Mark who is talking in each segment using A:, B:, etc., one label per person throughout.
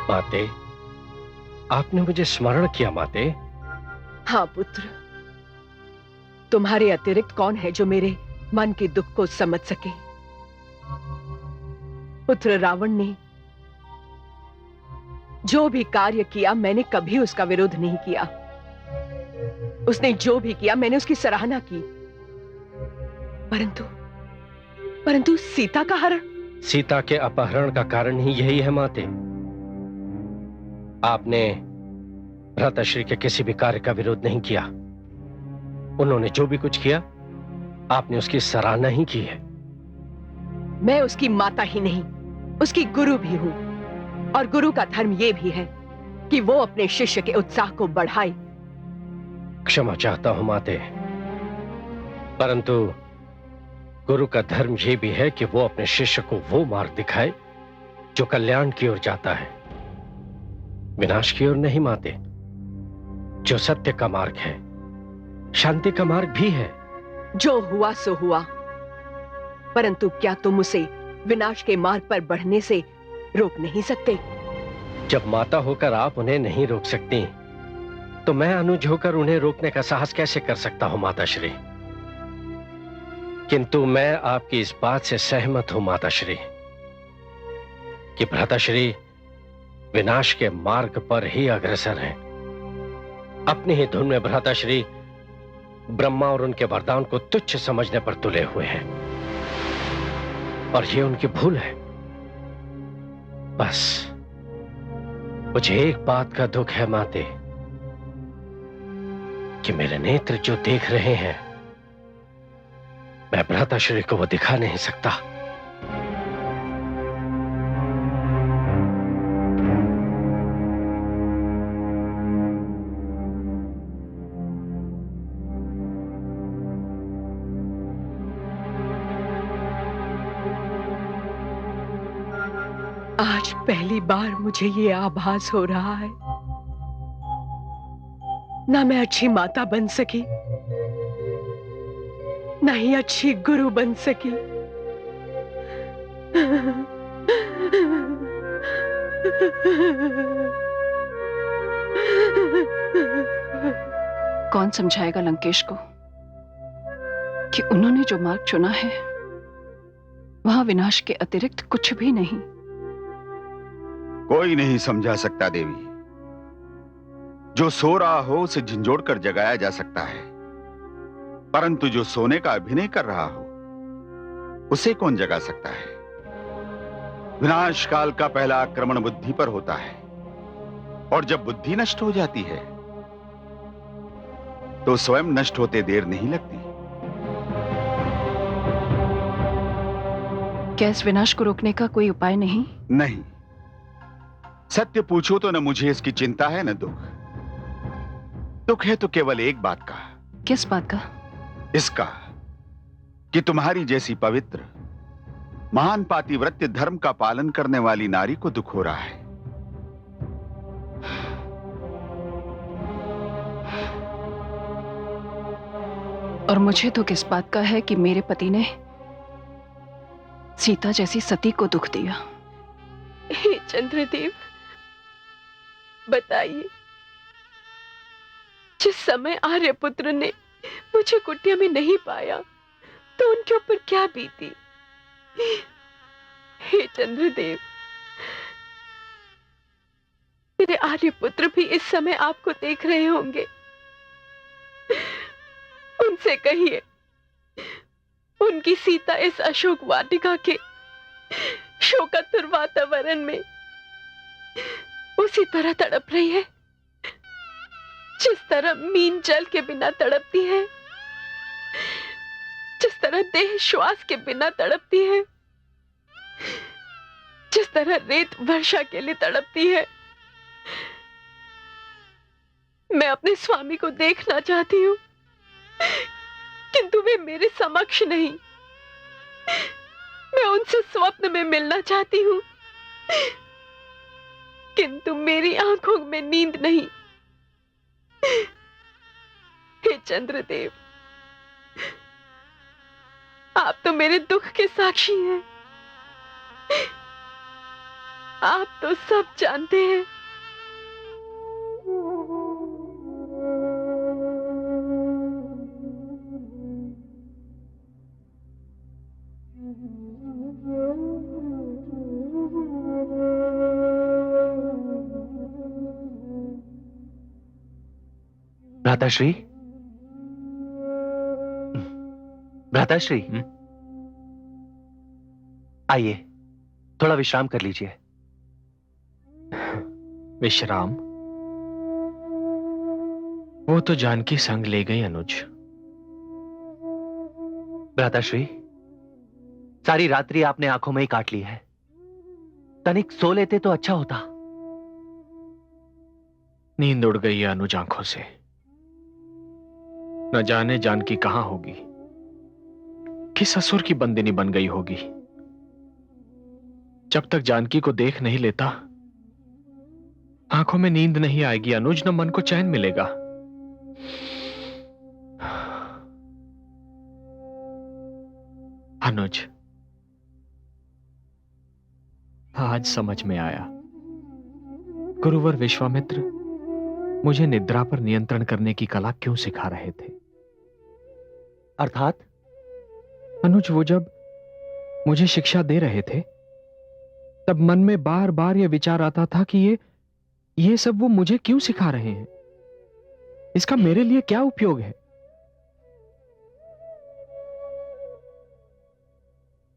A: माते, आपने मुझे स्मरण किया माते।
B: हाँ पुत्र, तुम्हारे अतिरिक्त कौन है जो मेरे मन के दुख को समझ सके। पुत्र, रावण ने जो भी कार्य किया मैंने कभी उसका विरोध नहीं किया। उसने जो भी किया मैंने उसकी सराहना की। परंतु परंतु सीता का हरण।
A: सीता के अपहरण का कारण ही यही है माते। आपने भ्राताश्री के किसी भी कार्य का विरोध नहीं किया। उन्होंने जो भी कुछ किया आपने उसकी सराहना ही की है।
B: मैं उसकी माता ही नहीं, उसकी गुरु भी हूं। और गुरु का धर्म यह भी है कि वो अपने शिष्य के उत्साह को बढ़ाए।
A: क्षमा चाहता हूं माते, परंतु गुरु का धर्म यह भी है कि वो अपने शिष्य को वो मार्ग दिखाए जो कल्याण की ओर जाता है, विनाश की ओर नहीं माते। जो सत्य का मार्ग है, शांति का मार्ग भी है।
B: जो हुआ सो हुआ, परंतु क्या तुम उसे विनाश के मार्ग पर बढ़ने से रोक नहीं सकते?
A: जब माता होकर आप उन्हें नहीं रोक सकती, तो मैं अनुज होकर उन्हें रोकने का साहस कैसे कर सकता हूं माताश्री। किंतु मैं आपकी इस बात से सहमत हूं माताश्री कि भ्राताश्री विनाश के मार्ग पर ही अग्रसर हैं। अपनी ही धुन में भ्राताश्री ब्रह्मा और उनके वरदान को तुच्छ समझने पर तुले हुए हैं, और यह उनकी भूल है। बस मुझे एक बात का दुख है माते, कि मेरे नेत्र जो देख रहे हैं मैं भ्राताश्री को वो दिखा नहीं सकता।
B: आज पहली बार मुझे ये आभास हो रहा है, ना मैं अच्छी माता बन सकी, ना ही अच्छी गुरु बन सकी।
C: कौन समझाएगा लंकेश को कि उन्होंने जो मार्ग चुना है वहां विनाश के अतिरिक्त कुछ भी नहीं।
D: कोई नहीं समझा सकता देवी। जो सो रहा हो उसे झंझोड़ कर जगाया जा सकता है, परंतु जो सोने का अभिनय कर रहा हो उसे कौन जगा सकता है। विनाश काल का पहला आक्रमण बुद्धि पर होता है, और जब बुद्धि नष्ट हो जाती है तो स्वयं नष्ट होते देर नहीं लगती।
C: क्या इस विनाश को रोकने का कोई उपाय नहीं?
D: नहीं, सत्य पूछो तो न मुझे इसकी चिंता है न दुख। दुख है तो केवल एक बात का।
C: किस बात का?
D: इसका कि तुम्हारी जैसी पवित्र महान पातिव्रत्य धर्म का पालन करने वाली नारी को दुख हो रहा है।
C: और मुझे तो किस बात का है कि मेरे पति ने सीता जैसी सती को दुख दिया।
B: हे चंद्रदेव, बताइए, जिस समय आर्यपुत्र ने मुझे कुटिया में नहीं पाया तो उनके ऊपर क्या बीती। हे चंद्रदेव, मेरे आर्यपुत्र भी इस समय आपको देख रहे होंगे। उनसे कहिए, उनकी सीता इस अशोक वाटिका के शोकातुर वातावरण में उसी तरह तड़प रही है जिस तरह मीन जल के बिना तड़पती है, जिस तरह देह श्वास के बिना तड़पती है, जिस तरह रेत वर्षा के लिए तड़पती है। मैं अपने स्वामी को देखना चाहती हूं, किंतु वे मेरे समक्ष नहीं। मैं उनसे स्वप्न में मिलना चाहती हूं, किंतु मेरी आंखों में नींद नहीं। हे चंद्रदेव, आप तो मेरे दुख के साक्षी हैं। आप तो सब जानते हैं।
E: भ्राताश्री, भ्राताश्री, आइए, थोड़ा विश्राम कर लीजिए।
F: विश्राम? वो तो जानकी संग ले गई अनुज।
E: भ्राताश्री, सारी रात्रि आपने आंखों में ही काट ली है। तनिक सो लेते तो अच्छा होता।
F: नींद उड़ गई है अनुज आंखों से। न जाने जानकी कहां होगी, किस असुर की बंदिनी बन गई होगी। जब तक जानकी को देख नहीं लेता, आंखों में नींद नहीं आएगी अनुज, न मन को चैन मिलेगा। अनुज, आज समझ में आया, गुरुवर विश्वामित्र मुझे निद्रा पर नियंत्रण करने की कला क्यों सिखा रहे थे।
E: अर्थात?
F: अनुज, वो जब मुझे शिक्षा दे रहे थे, तब मन में बार बार यह विचार आता था कि ये सब वो मुझे क्यों सिखा रहे हैं, इसका मेरे लिए क्या उपयोग है।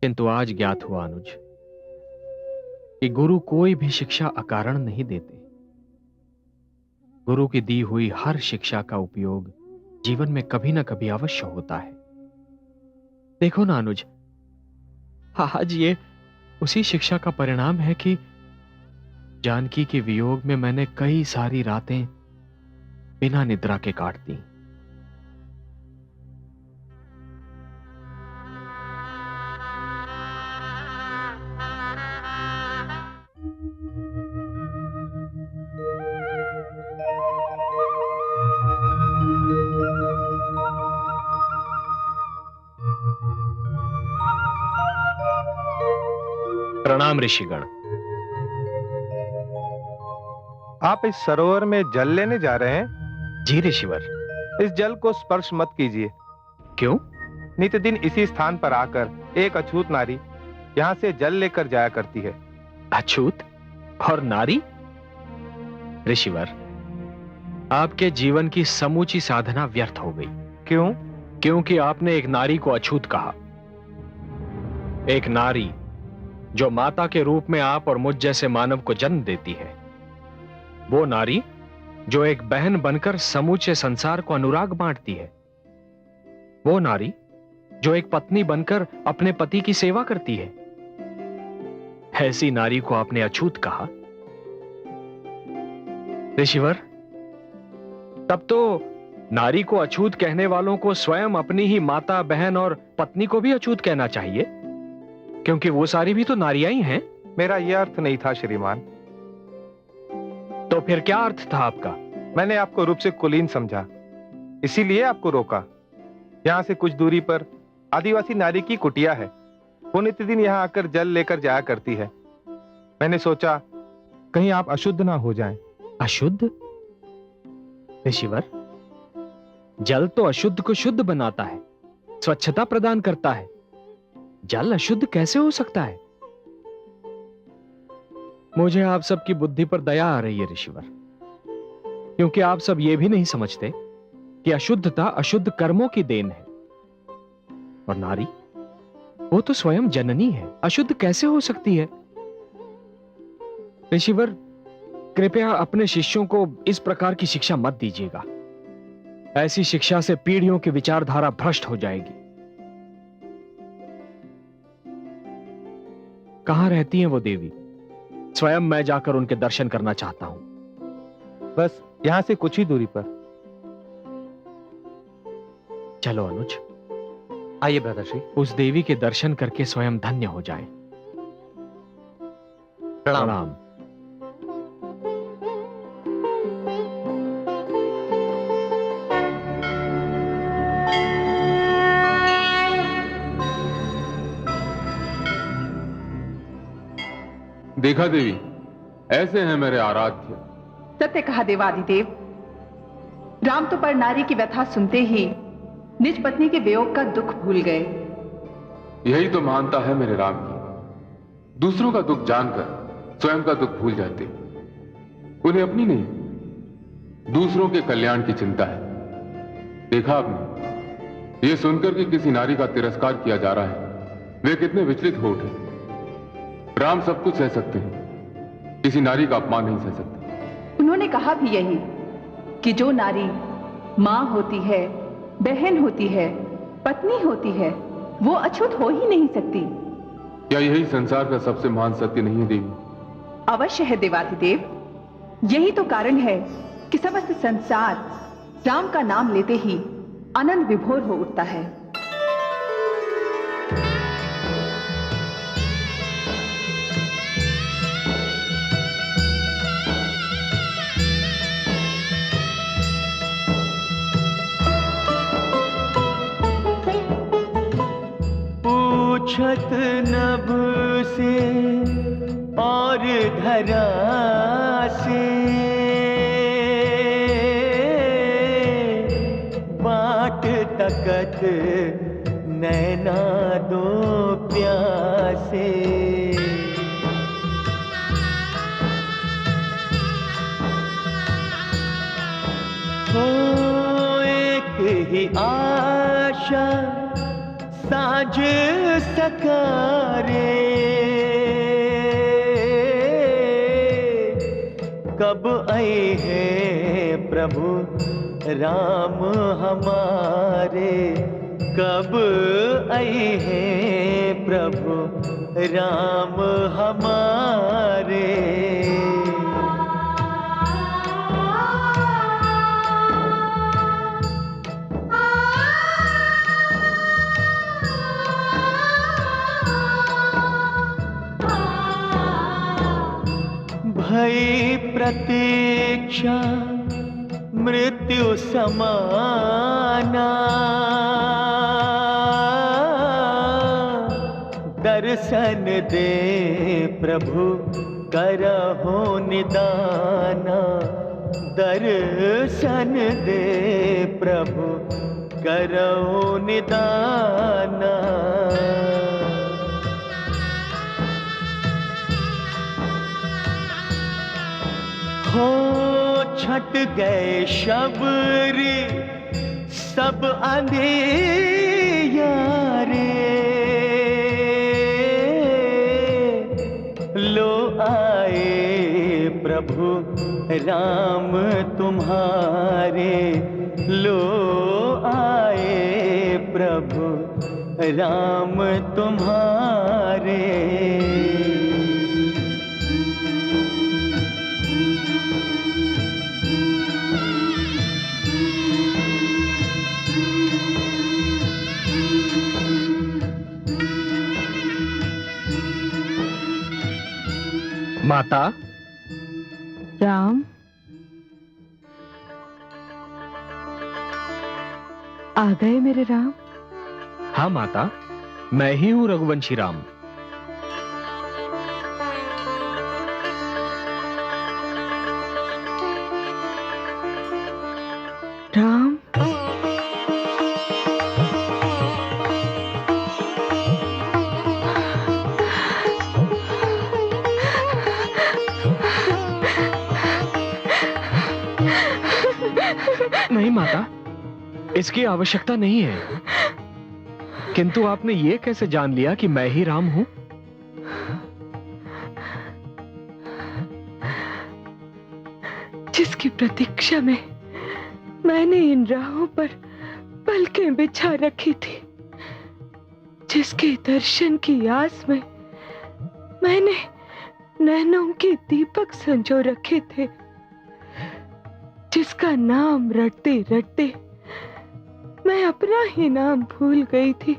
F: किंतु आज ज्ञात हुआ अनुज कि गुरु कोई भी शिक्षा अकारण नहीं देते। गुरु की दी हुई हर शिक्षा का उपयोग जीवन में कभी ना कभी अवश्य होता है। देखो ना अनुज, आज ये उसी शिक्षा का परिणाम है कि जानकी के वियोग में मैंने कई सारी रातें बिना निद्रा के काट दी। प्रणाम ऋषिगण।
G: आप इस सरोवर में जल लेने जा रहे हैं?
F: जी ऋषिवर।
G: इस जल को स्पर्श मत कीजिए।
F: क्यों?
G: नित्य दिन इसी स्थान पर आकर एक अछूत नारी यहाँ से जल लेकर जाया करती है।
F: अछूत और नारी? ऋषिवर, आपके जीवन की समूची साधना व्यर्थ हो गई।
G: क्यों?
F: क्योंकि आपने एक नारी को अछूत कहा। एक नारी जो माता के रूप में आप और मुझ जैसे मानव को जन्म देती है, वो नारी जो एक बहन बनकर समूचे संसार को अनुराग बांटती है, वो नारी जो एक पत्नी बनकर अपने पति की सेवा करती है, ऐसी नारी को आपने अछूत कहा। ऋषिवर, तब तो नारी को अछूत कहने वालों को स्वयं अपनी ही माता, बहन और पत्नी को भी अछूत कहना चाहिए, क्योंकि वो सारी भी तो नारियां ही हैं।
G: मेरा यह अर्थ नहीं था श्रीमान।
F: तो फिर क्या अर्थ था आपका?
G: मैंने आपको रूप से कुलीन समझा, इसीलिए आपको रोका। यहाँ से कुछ दूरी पर आदिवासी नारी की कुटिया है। वो नित्य दिन यहाँ आकर जल लेकर जाया करती है। मैंने सोचा कहीं आप अशुद्ध ना हो जाएं।
F: अशुद्ध? ऋषिवर, जल तो अशुद्ध को शुद्ध बनाता है, स्वच्छता प्रदान करता है। जल अशुद्ध कैसे हो सकता है? मुझे आप सबकी बुद्धि पर दया आ रही है ऋषिवर, क्योंकि आप सब ये भी नहीं समझते कि अशुद्धता अशुद्ध कर्मों की देन है। और नारी, वो तो स्वयं जननी है, अशुद्ध कैसे हो सकती है? ऋषिवर, कृपया अपने शिष्यों को इस प्रकार की शिक्षा मत दीजिएगा। ऐसी शिक्षा से पीढ़ियों की विचारधारा भ्रष्ट हो जाएगी। कहां रहती हैं वो देवी? स्वयं मैं जाकर उनके दर्शन करना चाहता हूं।
G: बस यहाँ से कुछ ही दूरी पर।
F: चलो अनुज,
E: आइए भ्राताश्री।
F: उस देवी के दर्शन करके स्वयं धन्य हो जाएं। प्रणाम।
G: देखा देवी,
H: ऐसे हैं मेरे आराध्य।
I: सत्य कहा देवादिदेव। राम तो पर नारी की व्यथा सुनते ही निज पत्नी के वियोग का दुख भूल गए।
H: यही तो महानता है मेरे राम की। दूसरों का दुख जानकर स्वयं का दुख भूल जाते। उन्हें अपनी नहीं, दूसरों के कल्याण की चिंता है। देखा आपने, ये सुनकर कि किसी नारी का तिरस्कार किया जा रहा है, वे कितने विचलित हो उठे। राम सब कुछ सह सकते हैं, किसी नारी का अपमान नहीं सह सकते।
I: उन्होंने कहा भी यही कि जो नारी मां होती है, बहन होती है, पत्नी होती है, वो अछूत हो ही नहीं सकती।
H: क्या यही संसार का सबसे महान सत्य नहीं है देवी?
I: अवश्य है देवाधिदेव। यही तो कारण है कि समस्त संसार राम का नाम लेते ही आनंद विभोर हो उठता है।
J: पूछत नभ से और धरा से, बाट तकत नैना दो प्यासे। हो एक ही आशा साझ सकारे, कब आए हैं प्रभु राम हमारे, कब आए हैं प्रभु राम हमारे। भई प्रतीक्षा मृत्यु समाना, दर्शन दे प्रभु करहो निदाना, दर्शन दे प्रभु करहो निदाना। हो छट गए शबरी सब अंधियारे, लो आए प्रभु राम तुम्हारे, लो आए प्रभु राम तुम्हारे।
F: माता।
B: राम, आ गए मेरे राम?
F: हाँ माता, मैं ही हूं रघुवंशी राम।
B: राम,
F: नहीं माता, इसकी आवश्यकता नहीं है। किंतु आपने ये कैसे जान लिया कि मैं ही राम हूं?
B: जिसकी प्रतीक्षा में मैंने इन राहों पर पलकें बिछा रखी थी, जिसके दर्शन की आस में मैंने नैनों के दीपक संजो रखे थे, जिसका नाम रटते रटते मैं अपना ही नाम भूल गई थी,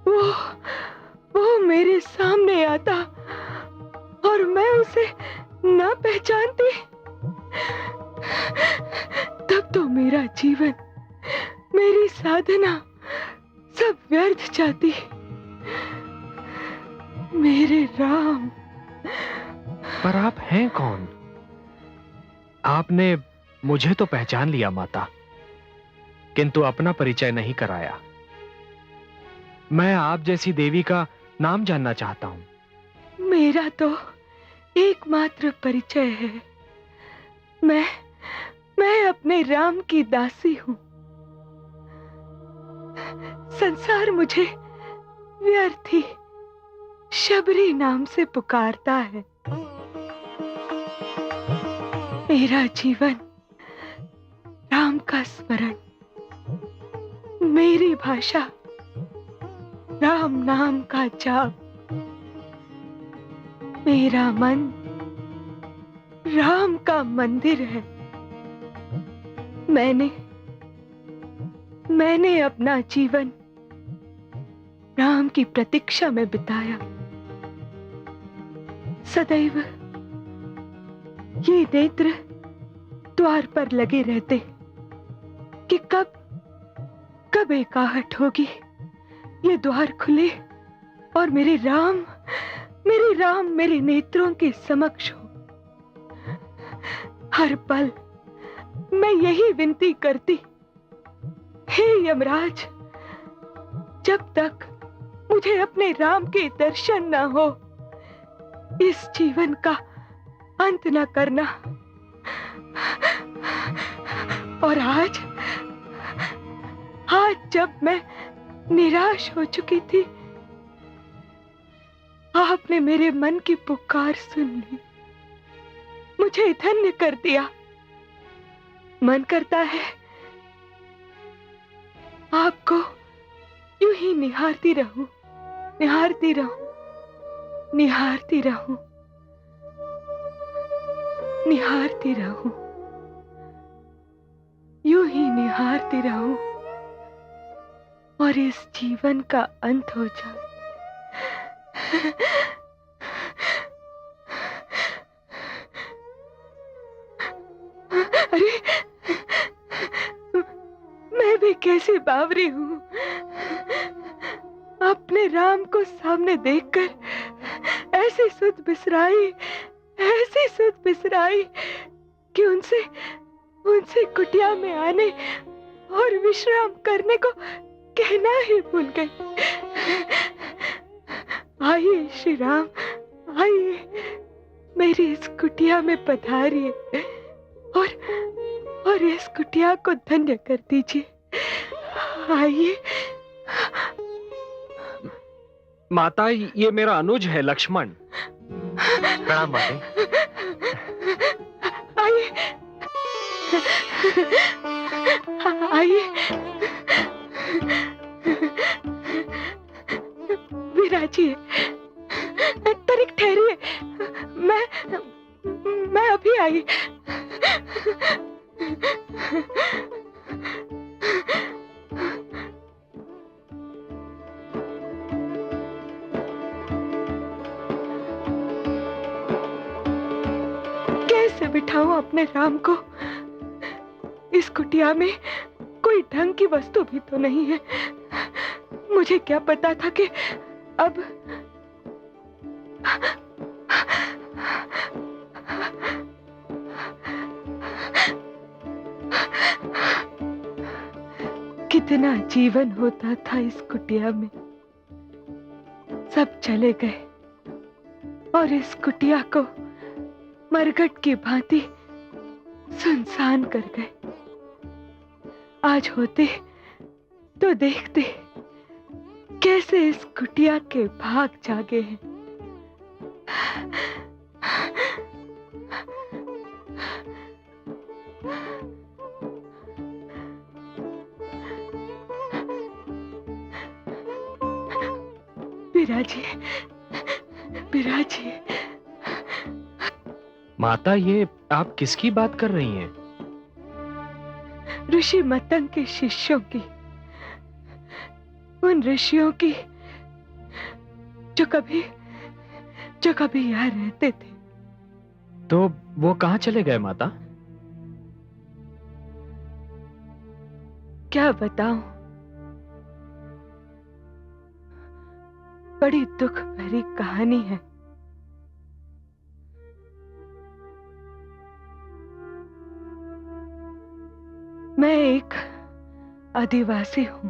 B: वो मेरे सामने आता और मैं उसे ना पहचानती, तब तो मेरा जीवन, मेरी साधना सब व्यर्थ जाती। मेरे राम,
F: पर आप हैं कौन? आपने मुझे तो पहचान लिया माता, किंतु अपना परिचय नहीं कराया। मैं आप जैसी देवी का नाम जानना चाहता हूं।
B: मेरा तो एकमात्र परिचय है। मैं अपने राम की दासी हूं। संसार मुझे व्यर्थी शबरी नाम से पुकारता है। मेरा जीवन राम का स्मरण, मेरी भाषा राम नाम का जाप, मेरा मन राम का मंदिर है। मैंने अपना जीवन राम की प्रतीक्षा में बिताया। सदैव ये नेत्र द्वार पर लगे रहते कि कब एक आहट होगी, ये द्वार खुले और मेरे राम मेरे नेत्रों के समक्ष हो। हर पल मैं यही विनती करती, हे यमराज, जब तक मुझे अपने राम के दर्शन न हो, इस जीवन का अंत न करना। और आज जब मैं निराश हो चुकी थी, आपने मेरे मन की पुकार सुन ली, मुझे धन्य कर दिया। मन करता है आपको यूं ही निहारती रहूं, निहारती रहूं, निहारती रहूं, निहारती रहूं, यूं ही निहारती रहूं और इस जीवन का अंत हो जाए। अरे, मैं भी कैसी बावरी हूं। अपने राम को सामने देखकर ऐसी सुध बिसराई कि उनसे कुटिया में आने और विश्राम करने को कहना ही भूल गई। आइए श्री राम, आइए मेरी इस कुटिया में पधारिए और इस कुटिया को धन्य कर दीजिए। आइए।
F: माता, ये मेरा अनुज है लक्ष्मण।
E: प्रणाम माते।
B: आइए, आइए। विराजिए, तनिक ठहरिए, मैं अभी आई। कैसे बिठाऊं अपने राम को? इस कुटिया में कोई ढंग की वस्तु भी तो नहीं है। मुझे क्या पता था कि अब कितना जीवन होता था इस कुटिया में। सब चले गए और इस कुटिया को मरघट की भांति सुनसान कर गए। आज होते तो देखते कैसे इस कुटिया के भाग जागे हैं। विराजिए, विराजिए।
F: माता, ये आप किसकी बात कर रही हैं?
B: ऋषि मतंग के शिष्यों की, उन ऋषियों की जो कभी यहाँ रहते थे।
F: तो वो कहाँ चले गए माता?
B: क्या बताऊं, बड़ी दुख भरी कहानी है। मैं एक आदिवासी हूं,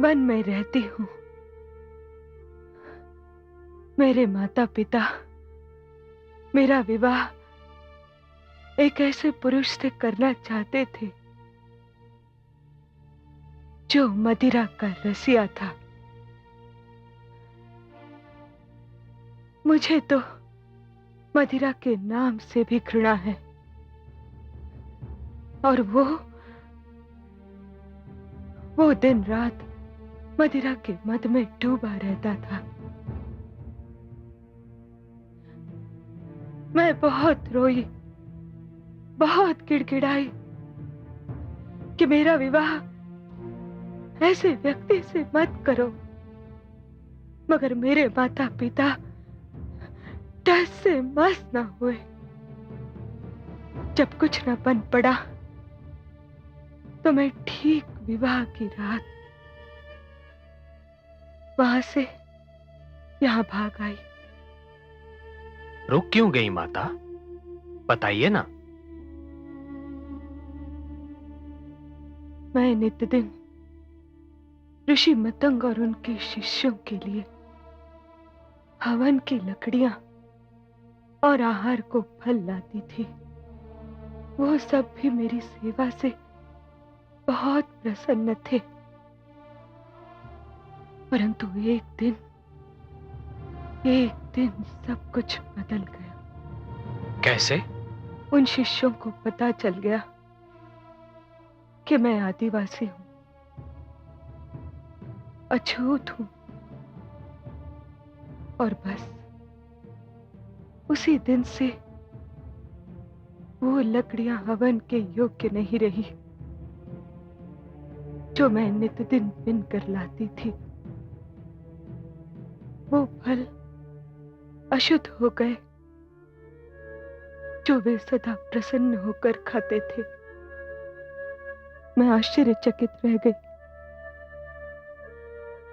B: वन में रहती हूं। मेरे माता पिता मेरा विवाह एक ऐसे पुरुष से करना चाहते थे जो मदिरा का रसिया था। मुझे तो मदिरा के नाम से भी घृणा है, और वो दिन रात मदिरा के मद में डूबा रहता था। मैं बहुत रोई, बहुत गिड़गिड़ाई कि मेरा विवाह ऐसे व्यक्ति से मत करो, मगर मेरे माता पिता टस से मस न हुए। जब कुछ न बन पड़ा तो मैं ठीक विवाह की रात वहां से यहां भाग आई।
F: रुक क्यों गई माता, बताइए ना।
B: मैं नित्य दिन ऋषि मतंग और उनके शिष्यों के लिए हवन की लकड़ियां और आहार को फल लाती थी। वो सब भी मेरी सेवा से बहुत प्रसन्न थे, परंतु एक दिन सब कुछ बदल गया।
F: कैसे?
B: उन शिष्यों को पता चल गया कि मैं आदिवासी हूं, अछूत हूं, और बस उसी दिन से वो लकड़ियां हवन के योग्य नहीं रही जो मैं नित्य दिन बिन कर लाती थी। वो फल अशुद्ध हो गए जो वे सदा प्रसन्न होकर खाते थे। मैं आश्चर्यचकित रह गई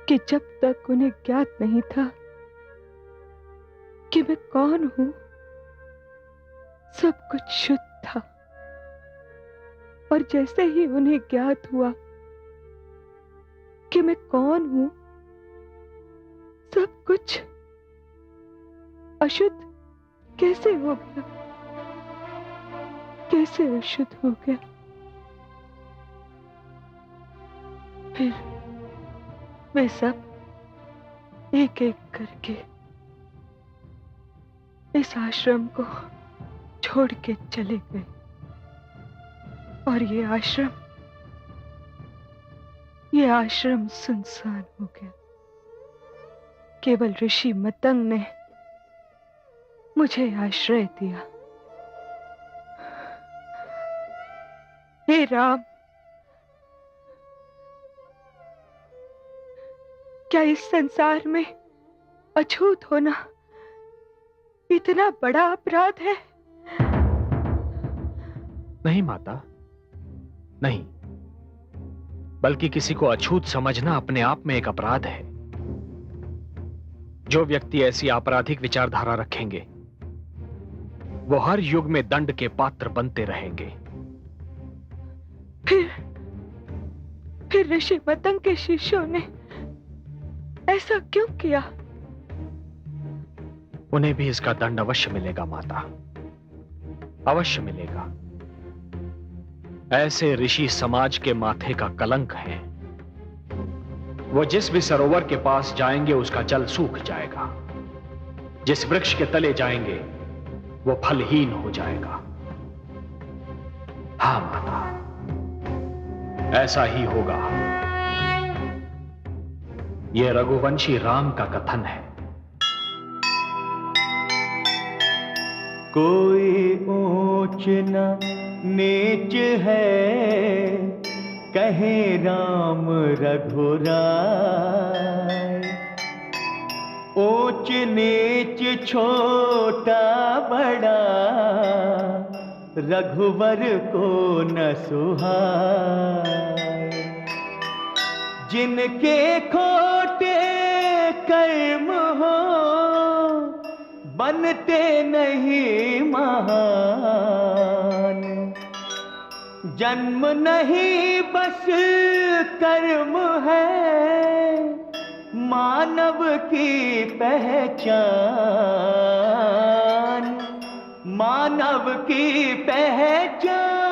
B: कि जब तक उन्हें ज्ञात नहीं था कि मैं कौन हूं, सब कुछ शुद्ध था, और जैसे ही उन्हें ज्ञात हुआ कि मैं कौन हूं, सब कुछ अशुद्ध कैसे हो गया, कैसे अशुद्ध हो गया। फिर वे सब एक एक करके इस आश्रम को छोड़ के चले गए, और ये आश्रम सुनसान हो गया। केवल ऋषि मतंग ने मुझे आश्रय दिया। हे राम, क्या इस संसार में अछूत होना इतना बड़ा अपराध है?
F: नहीं माता, नहीं, बल्कि किसी को अछूत समझना अपने आप में एक अपराध है। जो व्यक्ति ऐसी आपराधिक विचारधारा रखेंगे वो हर युग में दंड के पात्र बनते रहेंगे।
B: फिर ऋषि मतंग के शिष्यों ने ऐसा क्यों किया?
F: उन्हें भी इसका दंड अवश्य मिलेगा माता, अवश्य मिलेगा। ऐसे ऋषि समाज के माथे का कलंक है। वो जिस भी सरोवर के पास जाएंगे उसका जल सूख जाएगा, जिस वृक्ष के तले जाएंगे वो फलहीन हो जाएगा। हां माता, ऐसा ही होगा। यह रघुवंशी राम का कथन है।
J: कोई ऊंच न नीच है, कहे राम रघुराय। ऊंच नीच छोटा बड़ा, रघुवर को न सुहाय। जिनके खोटे कर्म हो, बनते नहीं महान। जन्म नहीं बस कर्म है, मानव की पहचान, मानव की पहचान।